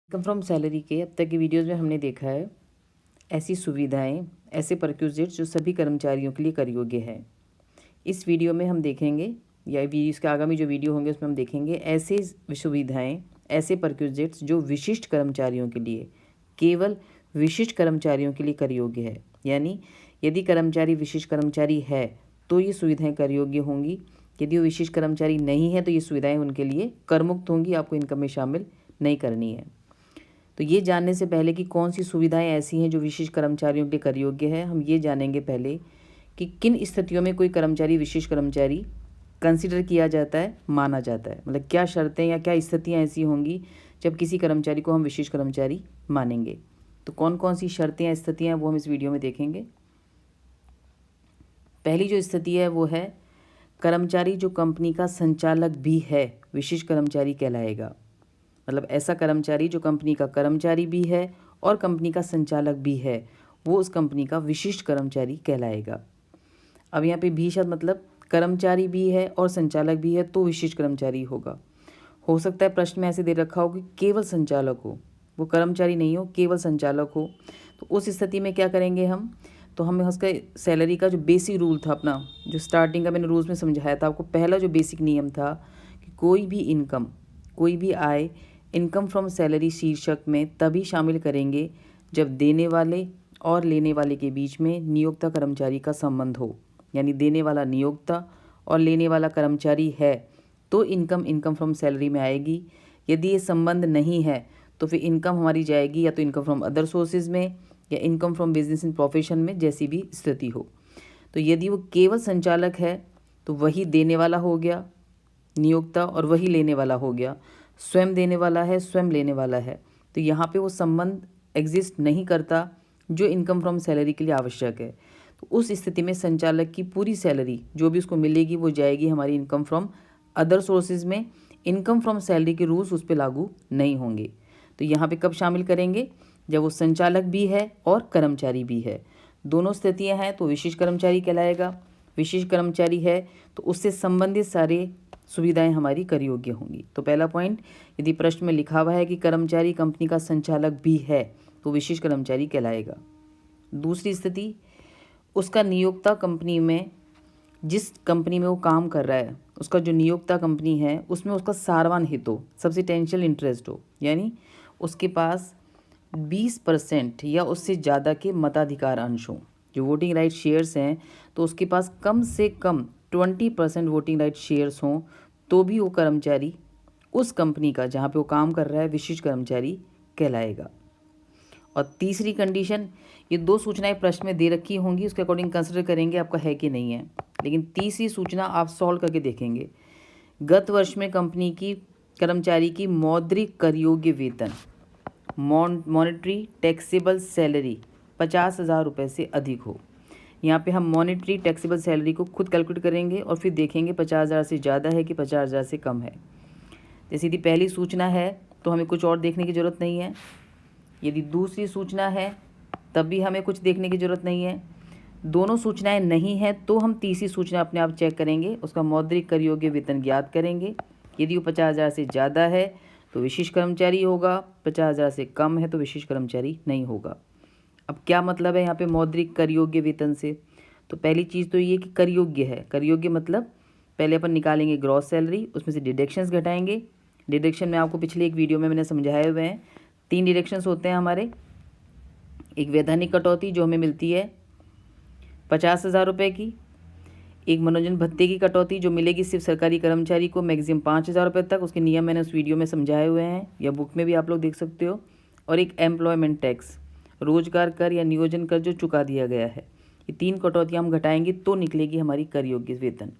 Income from salary के अब तक के वीडियोस में हमने देखा है ऐसी सुविधाएं, ऐसे परक्विजिट्स जो सभी कर्मचारियों के लिए कर योग्य है। इस वीडियो में हम देखेंगे या इसके आगामी जो वीडियो होंगे उसमें हम देखेंगे ऐसे सुविधाएं, ऐसे परक्विजिट्स जो विशिष्ट कर्मचारियों के लिए, केवल विशिष्ट कर्मचारियों के लिए कर योग्य है। यानी यदि कर्मचारी विशिष्ट कर्मचारी है तो ये सुविधाएं कर योग्य होंगी, यदि वो विशिष्ट कर्मचारी नहीं है तो ये सुविधाएं उनके लिए कर मुक्त होंगी, आपको इनकम में शामिल नहीं करनी है। तो ये जानने से पहले कि कौन सी सुविधाएं ऐसी हैं जो विशिष्ट कर्मचारियों के लिए कर योग्य है, हम ये जानेंगे पहले कि किन स्थितियों में कोई कर्मचारी विशिष्ट कर्मचारी कंसिडर किया जाता है, माना जाता है। मतलब क्या शर्तें या क्या स्थितियां ऐसी होंगी जब किसी कर्मचारी को हम विशिष्ट कर्मचारी मानेंगे। तो कौन कौन सी शर्तें या स्थितियां हैं वो हम इस वीडियो में देखेंगे। पहली जो स्थिति है वो है कर्मचारी जो कंपनी का संचालक भी है, विशिष्ट कर्मचारी कहलाएगा। मतलब ऐसा कर्मचारी जो कंपनी का कर्मचारी भी है और कंपनी का संचालक भी है, वो उस कंपनी का विशिष्ट कर्मचारी कहलाएगा। अब यहाँ पे भी शब्द मतलब कर्मचारी भी है और संचालक भी है तो विशिष्ट कर्मचारी होगा। हो सकता है प्रश्न में ऐसे दे रखा हो कि केवल संचालक हो, वो कर्मचारी नहीं हो, केवल संचालक हो। तो उस स्थिति में क्या करेंगे हम, तो हमें उसका सैलरी का जो बेसिक रूल था अपना, जो स्टार्टिंग का मैंने रूल्स में समझाया था आपको, पहला जो बेसिक नियम था कि कोई भी इनकम, कोई भी आय इनकम फ्रॉम सैलरी शीर्षक में तभी शामिल करेंगे जब देने वाले और लेने वाले के बीच में नियोक्ता कर्मचारी का संबंध हो। यानी देने वाला नियोक्ता और लेने वाला कर्मचारी है तो इनकम फ्रॉम सैलरी में आएगी। यदि ये संबंध नहीं है तो फिर इनकम हमारी जाएगी या तो इनकम फ्रॉम अदर सोर्सेज में या income from business and profession में, जैसी भी स्थिति हो। तो यदि वो केवल संचालक है तो वही देने वाला हो गया नियोक्ता और वही लेने वाला हो गया, स्वयं देने वाला है स्वयं लेने वाला है। तो यहाँ पे वो संबंध एग्जिस्ट नहीं करता जो इनकम फ्रॉम सैलरी के लिए आवश्यक है। तो उस स्थिति में संचालक की पूरी सैलरी जो भी उसको मिलेगी वो जाएगी हमारी इनकम फ्रॉम अदर सोर्सेज में। इनकम फ्रॉम सैलरी के रूल्स उस पर लागू नहीं होंगे। तो यहाँ पे कब शामिल करेंगे, जब वो संचालक भी है और कर्मचारी भी है, दोनों स्थितियाँ हैं तो विशिष्ट कर्मचारी कहलाएगा। विशिष्ट कर्मचारी है तो उससे संबंधित सारे सुविधाएं हमारी कर योग्य होंगी। तो पहला पॉइंट, यदि प्रश्न में लिखा हुआ है कि कर्मचारी कंपनी का संचालक भी है तो विशिष्ट कर्मचारी कहलाएगा। दूसरी स्थिति, उसका नियोक्ता कंपनी में, जिस कंपनी में वो काम कर रहा है उसका जो नियोक्ता कंपनी है उसमें उसका सारवान हित हो, सब्सिटेंशियल इंटरेस्ट हो। यानी उसके पास 20% या उससे ज़्यादा के मताधिकार अंश हों, जो वोटिंग राइट शेयर्स हैं, तो उसके पास कम से कम 20% वोटिंग राइट शेयर्स हों तो भी वो कर्मचारी उस कंपनी का जहाँ पे वो काम कर रहा है विशिष्ट कर्मचारी कहलाएगा। और तीसरी कंडीशन, ये दो सूचनाएं प्रश्न में दे रखी होंगी, उसके अकॉर्डिंग कंसिडर करेंगे आपका है कि नहीं है। लेकिन तीसरी सूचना आप सॉल्व करके देखेंगे। गत वर्ष में कंपनी की कर्मचारी की मौद्रिक कर योग्य वेतन, मॉनेटरी टैक्सेबल सैलरी 50,000 रुपये से अधिक हो। यहाँ पे हम मॉनेटरी टैक्सेबल सैलरी को खुद कैलकुलेट करेंगे और फिर देखेंगे 50,000 से ज़्यादा है कि 50,000 से कम है। जैसे यदि पहली सूचना है तो हमें कुछ और देखने की ज़रूरत नहीं है, यदि दूसरी सूचना है तब भी हमें कुछ देखने की ज़रूरत नहीं है, दोनों सूचनाएं नहीं हैं तो हम तीसरी सूचना अपने आप चेक करेंगे, उसका मौद्रिक कर योग्य वेतन ज्ञात करेंगे। यदि वो 50,000 से ज़्यादा है तो विशिष्ट कर्मचारी होगा, 50,000 से कम है तो विशिष्ट कर्मचारी नहीं होगा। अब क्या मतलब है यहाँ पे मौद्रिक कर योग्य वेतन से, तो पहली चीज़ तो ये कि कर योग्य है। कर योग्य मतलब पहले अपन निकालेंगे ग्रॉस सैलरी, उसमें से डिडक्शंस घटाएंगे। डिडक्शन में आपको पिछले एक वीडियो में मैंने समझाए हुए हैं, 3 डिडक्शंस होते हैं हमारे। एक वैधानिक कटौती जो हमें मिलती है 50,000 रुपये की, एक मनोरंजन भत्ते की कटौती जो मिलेगी सिर्फ सरकारी कर्मचारी को मैक्सिमम 5,000 रुपये तक, उसके नियम मैंने उस वीडियो में समझाए हुए हैं या बुक में भी आप लोग देख सकते हो। और एक एम्प्लॉयमेंट टैक्स, रोजगार कर या नियोजन कर जो चुका दिया गया है। ये 3 कटौतियाँ हम घटाएंगे तो निकलेगी हमारी कर योग्य वेतन।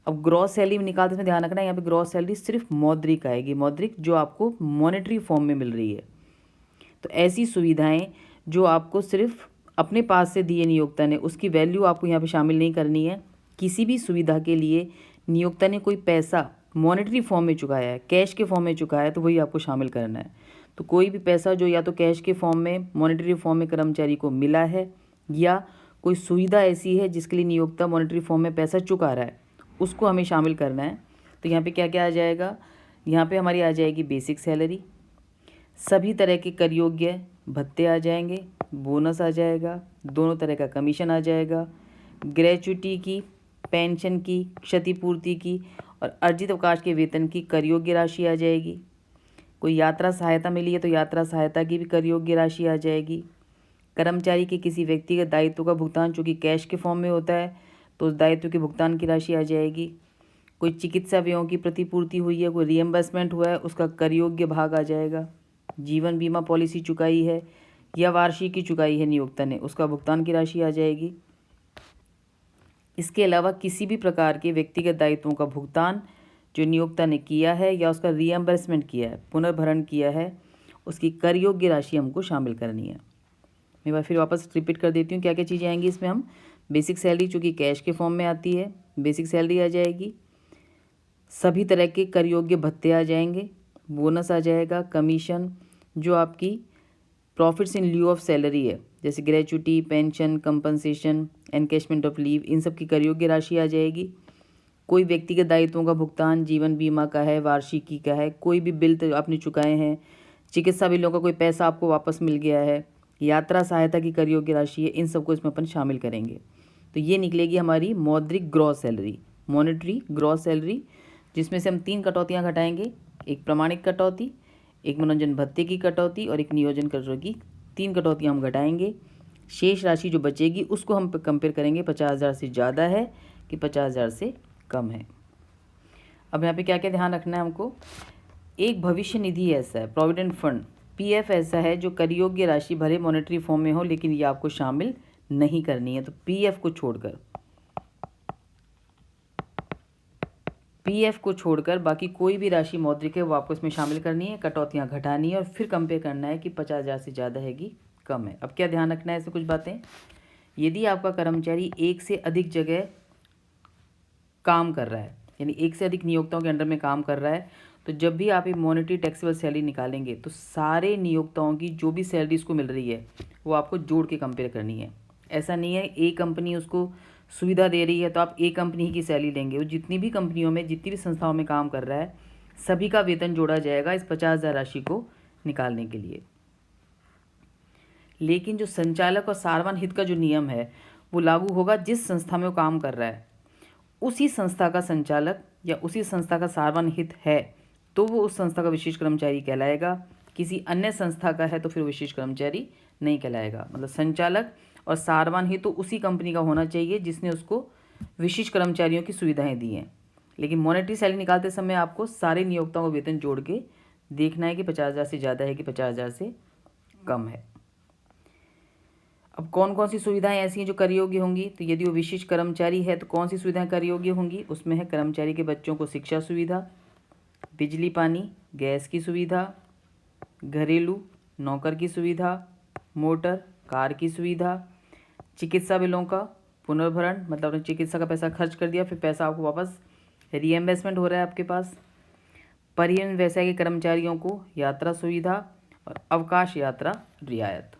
अब ग्रॉस सैलरी में निकालते समय ध्यान रखना, यहाँ पे ग्रॉस सैलरी सिर्फ मौद्रिक आएगी, मौद्रिक जो आपको मॉनेटरी फॉर्म में मिल रही है। तो ऐसी सुविधाएं जो आपको सिर्फ अपने पास से दिए नियोक्ता ने, उसकी वैल्यू आपको यहाँ पे शामिल नहीं करनी है। किसी भी सुविधा के लिए नियोक्ता ने कोई पैसा मॉनेटरी फॉर्म में चुकाया है, कैश के फॉर्म में चुकाया है, तो वही आपको शामिल करना है। तो कोई भी पैसा जो या तो कैश के फॉर्म में, मॉनेटरी फॉर्म में कर्मचारी को मिला है, या कोई सुविधा ऐसी है जिसके लिए नियोक्ता मॉनेटरी फॉर्म में पैसा चुका रहा है, उसको हमें शामिल करना है। तो यहाँ पे क्या क्या आ जाएगा, यहाँ पे हमारी आ जाएगी बेसिक सैलरी, सभी तरह के कर योग्य भत्ते आ जाएंगे, बोनस आ जाएगा, दोनों तरह का कमीशन आ जाएगा, ग्रेच्युटी की, पेंशन की, क्षतिपूर्ति की और अर्जित अवकाश के वेतन की कर योग्य राशि आ जाएगी। कोई यात्रा सहायता मिली है तो यात्रा सहायता की भी कर योग्य राशि आ जाएगी। कर्मचारी के किसी व्यक्तिगत दायित्व का भुगतान चूँकि कैश के फॉर्म में होता है तो उस दायित्व के भुगतान की राशि आ जाएगी। कोई चिकित्सा व्ययों की प्रतिपूर्ति हुई है, कोई रिएम्बर्समेंट हुआ है, उसका कर योग्य भाग आ जाएगा। जीवन बीमा पॉलिसी चुकाई है या वार्षिकी चुकाई है नियोक्ता ने, उसका भुगतान की राशि आ जाएगी। इसके अलावा किसी भी प्रकार के व्यक्तिगत दायित्वों का भुगतान जो नियोक्ता ने किया है या उसका रिएम्बर्समेंट किया है, पुनर्भरण किया है, उसकी कर योग्य राशि हमको शामिल करनी है। मैं फिर वापस रिपीट कर देती हूँ क्या क्या चीज़ें आएंगी इसमें। हम बेसिक सैलरी चूँकि कैश के फॉर्म में आती है, बेसिक सैलरी आ जाएगी, सभी तरह के कर योग्य भत्ते आ जाएंगे, बोनस आ जाएगा, कमीशन, जो आपकी profits in lieu of salary है जैसे gratuity, pension, compensation, encashment of leave, इन सब की कर योग्य राशि आ जाएगी। कोई व्यक्तिगत दायित्वों का भुगतान जीवन बीमा का है, वार्षिकी का है, कोई भी बिल तो आपने चुकाए हैं, चिकित्सा बिलों का कोई पैसा आपको वापस मिल गया है, यात्रा सहायता की कर योग्य राशि है, इन सबको इसमें अपन शामिल करेंगे। तो ये निकलेगी हमारी मौद्रिक gross salary, monetary gross salary, जिसमें से हम 3 कटौतियाँ घटाएंगे, एक प्रमाणिक कटौती, एक मनोरंजन भत्ते की कटौती और एक नियोजन खर्चों की। 3 कटौतियाँ हम घटाएंगे। शेष राशि जो बचेगी उसको हम कंपेयर करेंगे 50,000 से ज़्यादा है कि 50,000 से कम है। अब यहाँ पे क्या क्या ध्यान रखना है हमको। एक भविष्य निधि ऐसा है, प्रोविडेंट फंड पीएफ ऐसा है जो कर योग्य राशि भरे मॉनेटरी फॉर्म में हो, लेकिन ये आपको शामिल नहीं करनी है। तो पीएफ को छोड़कर बाकी कोई भी राशि मौद्रिक है वो आपको इसमें शामिल करनी है, कटौतियाँ घटानी है और फिर कंपेयर करना है कि 50,000 से ज़्यादा है कि कम है। अब क्या ध्यान रखना है, ऐसे कुछ बातें। यदि आपका कर्मचारी एक से अधिक जगह काम कर रहा है, यानी एक से अधिक नियोक्ताओं के अंडर में काम कर रहा है, तो जब भी आप एक मॉनेटरी टैक्सेबल सैलरी निकालेंगे तो सारे नियोक्ताओं की जो भी सैलरी इसको मिल रही है वो आपको जोड़ के कंपेयर करनी है। ऐसा नहीं है एक कंपनी उसको सुविधा दे रही है तो आप एक कंपनी ही की सैलरी लेंगे। वो जितनी भी कंपनियों में, जितनी भी संस्थाओं में काम कर रहा है, सभी का वेतन जोड़ा जाएगा इस 50,000 राशि को निकालने के लिए। लेकिन जो संचालक और सार्वजनिक हित का जो नियम है वो लागू होगा जिस संस्था में वो काम कर रहा है। उसी संस्था का संचालक या उसी संस्था का सार्वजनिक हित है तो वो उस संस्था का विशेष कर्मचारी कहलाएगा। किसी अन्य संस्था का है तो फिर विशेष कर्मचारी नहीं कहलाएगा। मतलब संचालक और सार्वजनिक हित तो उसी कंपनी का होना चाहिए जिसने उसको विशेष कर्मचारियों की सुविधाएं दी हैं। लेकिन मॉनेटरी सैलरी निकालते समय आपको सारे नियोक्ताओं को वेतन जोड़ के देखना है कि 50,000 से ज़्यादा है कि 50,000 से कम है। अब कौन कौन सी सुविधाएं ऐसी हैं जो कर योग्य होंगी, तो यदि वो विशिष्ट कर्मचारी है तो कौन सी सुविधाएं कर योग्य होंगी, उसमें है कर्मचारी के बच्चों को शिक्षा सुविधा, बिजली पानी गैस की सुविधा, घरेलू नौकर की सुविधा, मोटर कार की सुविधा, चिकित्सा बिलों का पुनर्भरण, मतलब आपने चिकित्सा का पैसा खर्च कर दिया फिर पैसा आपको वापस रीएम्बर्समेंट हो रहा है आपके पास, परिवहन व्यवसाय के कर्मचारियों को यात्रा सुविधा और अवकाश यात्रा रियायत।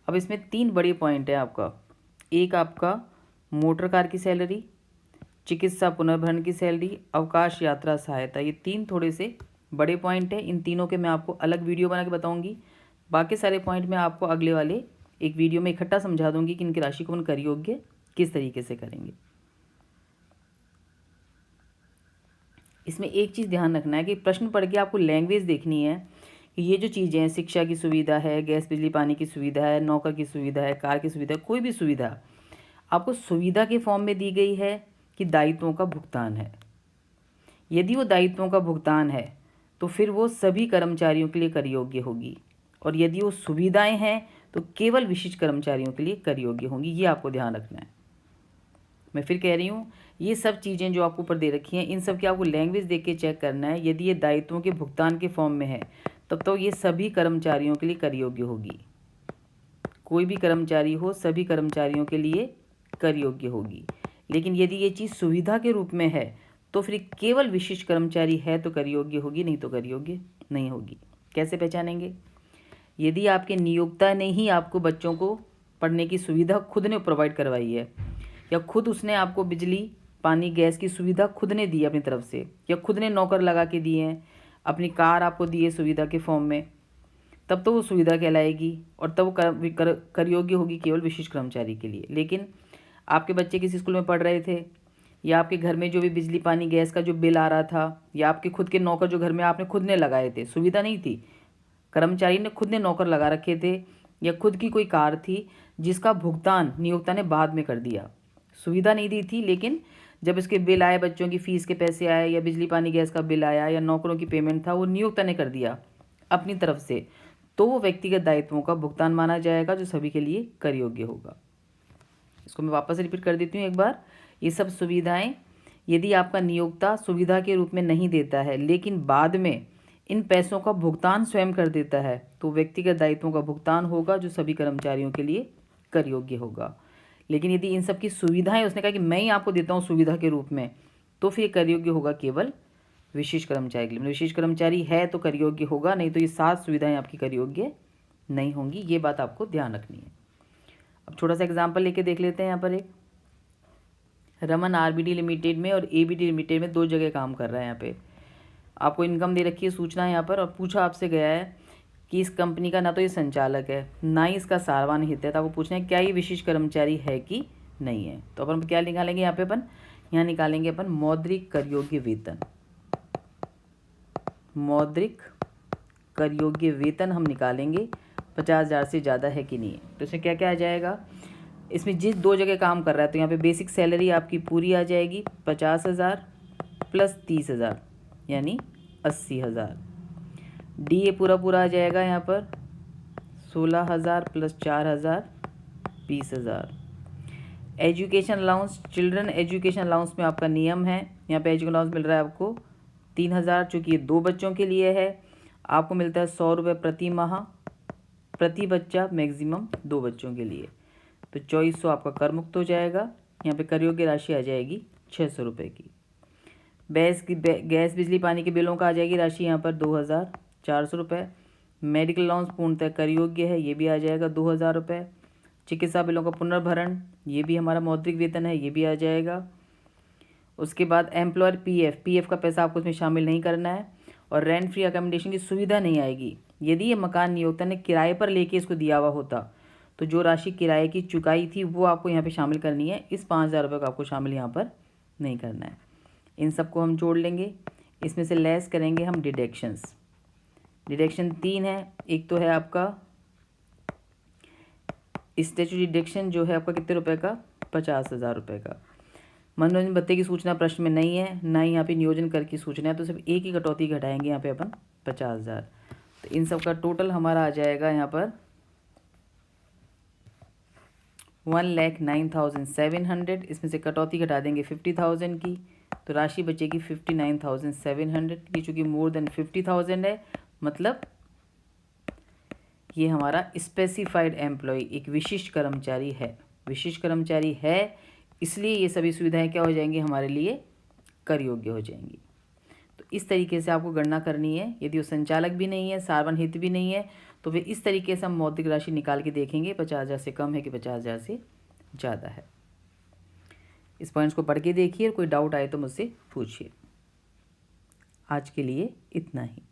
अब इसमें 3 बड़े पॉइंट है आपका। एक आपका मोटर कार की सैलरी, चिकित्सा पुनर्भरण की सैलरी, अवकाश यात्रा सहायता, ये 3 थोड़े से बड़े पॉइंट है। इन तीनों के मैं आपको अलग वीडियो बना के बताऊंगी। बाकी सारे पॉइंट मैं आपको अगले वाले एक वीडियो में इकट्ठा समझा दूंगी कि इनकी राशि को अपन कर योग्य किस तरीके से करेंगे। इसमें एक चीज़ ध्यान रखना है कि प्रश्न पढ़ के आपको लैंग्वेज देखनी है कि ये जो चीज़ें हैं, शिक्षा की सुविधा है, गैस बिजली पानी की सुविधा है, नौकर की सुविधा है, कार की सुविधा है, कोई भी सुविधा आपको सुविधा के फॉर्म में दी गई है कि दायित्वों का भुगतान है। यदि वो दायित्वों का भुगतान है तो फिर वो सभी कर्मचारियों के लिए कर योग्य होगी, और यदि वो सुविधाएं हैं तो केवल विशिष्ट कर्मचारियों के लिए कर योग्य होंगी। ये आपको ध्यान रखना है। मैं फिर कह रही हूँ, ये सब चीज़ें जो आपको ऊपर दे रखी हैं इन सब की आपको लैंग्वेज देख के चेक करना है। यदि ये दायित्वों के भुगतान के फॉर्म में है तब तो ये सभी कर्मचारियों के लिए कर योग्य होगी। कोई भी कर्मचारी हो, सभी कर्मचारियों के लिए कर योग्य होगी। लेकिन यदि ये चीज़ सुविधा के रूप में है तो फिर केवल विशिष्ट कर्मचारी है तो कर योग्य होगी, नहीं तो कर योग्य नहीं होगी। कैसे पहचानेंगे? यदि आपके नियोक्ता ने ही आपको बच्चों को पढ़ने की सुविधा खुद ने प्रोवाइड करवाई है, या खुद उसने आपको बिजली पानी गैस की सुविधा खुद ने दी अपनी तरफ से, या खुद ने नौकर लगा के दिए हैं, अपनी कार आपको दी है सुविधा के फॉर्म में, तब तो वो सुविधा कहलाएगी और तब वो कर योग्य होगी केवल विशिष्ट कर्मचारी के लिए। लेकिन आपके बच्चे किसी स्कूल में पढ़ रहे थे, या आपके घर में जो भी बिजली पानी गैस का जो बिल आ रहा था, या आपके खुद के नौकर जो घर में आपने खुद ने लगाए थे, सुविधा नहीं थी, कर्मचारी ने खुद ने नौकर लगा रखे थे, या खुद की कोई कार थी जिसका भुगतान नियोक्ता ने बाद में कर दिया, सुविधा नहीं दी थी, लेकिन जब इसके बिल आए, बच्चों की फ़ीस के पैसे आए, या बिजली पानी गैस का बिल आया, या नौकरों की पेमेंट था, वो नियोक्ता ने कर दिया अपनी तरफ से, तो वो व्यक्तिगत दायित्वों का भुगतान माना जाएगा जो सभी के लिए कर योग्य होगा। इसको मैं वापस रिपीट कर देती हूँ एक बार। ये सब सुविधाएं यदि आपका नियोक्ता सुविधा के रूप में नहीं देता है, लेकिन बाद में इन पैसों का भुगतान स्वयं कर देता है, तो व्यक्तिगत दायित्वों का भुगतान होगा जो सभी कर्मचारियों के लिए कर योग्य होगा। लेकिन यदि इन सब की सुविधाएं उसने कहा कि मैं ही आपको देता हूँ सुविधा के रूप में, तो फिर कर योग्य होगा केवल विशिष्ट कर्मचारी के लिए। विशिष्ट कर्मचारी है तो कर योग्य होगा, नहीं तो ये 7 सुविधाएं आपकी कर योग्य नहीं होंगी। ये बात आपको ध्यान रखनी है। अब छोटा सा एग्जाम्पल लेके देख लेते हैं। यहाँ पर एक रमन आरबीडी लिमिटेड में और एबीडी लिमिटेड में 2 जगह काम कर रहा है। यहाँ पे आपको इनकम दे रखी है, सूचना है यहाँ पर, और पूछा आपसे गया है कि इस कंपनी का ना तो ये संचालक है, ना ही इसका सारवान हित है, तो आपको पूछना है क्या ये विशिष्ट कर्मचारी है कि नहीं है। तो अपन क्या निकालेंगे यहाँ पे, यहाँ निकालेंगे अपन मौद्रिक कर योग्य वेतन। मौद्रिक कर योग्य वेतन हम निकालेंगे 50,000 से ज़्यादा है कि नहीं है। तो इसमें क्या क्या आ जाएगा, इसमें जिस 2 जगह काम कर रहा है, तो यहाँ पे बेसिक सैलरी आपकी पूरी आ जाएगी 50,000 प्लस 30,000 यानी 80,000। डीए पूरा आ जाएगा यहाँ पर 16,000 plus 4,000 20,000। Education allowance, children education allowance में आपका नियम है, यहाँ पे एजुकेशन अलाउंस मिल रहा है आपको 3,000, चूँकि ये 2 बच्चों के लिए है, आपको मिलता है 100 रुपये प्रति माह प्रति बच्चा, मैक्सिमम 2 बच्चों के लिए, तो 2400 आपका कर मुक्त हो जाएगा। यहाँ पे कर योग्य राशि आ जाएगी 600 रुपये की। गैस बिजली पानी के बिलों का आ जाएगी राशि यहाँ पर 2,400 रुपये। मेडिकल अलाउंस पूर्णतः कर योग्य है, ये भी आ जाएगा 2,000 रुपये। चिकित्सा बिलों का पुनर्भरण, ये भी हमारा मौद्रिक वेतन है, ये भी आ जाएगा। उसके बाद एम्प्लॉयर पीएफ का पैसा आपको इसमें शामिल नहीं करना है, और रेंट फ्री अकोमोडेशन की सुविधा नहीं आएगी। यदि ये मकान नियोक्ता ने किराए पर लेके इसको दिया हुआ होता, तो जो राशि किराए की चुकाई थी वो आपको यहाँ पे शामिल करनी है, इस 5,000 रुपये को आपको शामिल यहाँ पर नहीं करना है। इन सबको हम जोड़ लेंगे, इसमें से लेस करेंगे हम डिडक्शंस। डिडक्शन 3 है, एक तो है आपका स्टैट्यूटरी डिडक्शन जो है आपका कितने रुपए का, 50,000 रुपये का। मनोरंजन भत्ते की सूचना प्रश्न में नहीं है, ना ही यहाँ पे नियोजन कर की सूचना है, तो सिर्फ एक ही कटौती घटाएंगे यहाँ पे अपन 50,000। तो इन सब का टोटल हमारा आ जाएगा यहाँ पर 1,09,700। इसमें से कटौती घटा देंगे 50,000 की, तो राशि बचेगी 59,700 की। चूँकि मोर देन 50,000 है, मतलब ये हमारा स्पेसिफाइड एम्प्लॉय, एक विशिष्ट कर्मचारी है। विशिष्ट कर्मचारी है इसलिए ये सभी सुविधाएं क्या हो जाएंगी, हमारे लिए कर योग्य हो जाएंगी। तो इस तरीके से आपको गणना करनी है। यदि वो संचालक भी नहीं है, सारवान हित भी नहीं है, तो फिर इस तरीके से हम मौद्रिक राशि निकाल के देखेंगे 50,000 से कम है कि 50,000 से ज़्यादा है। इस पॉइंट्स को पढ़ के देखिए, कोई डाउट आए तो मुझसे पूछिए। आज के लिए इतना ही।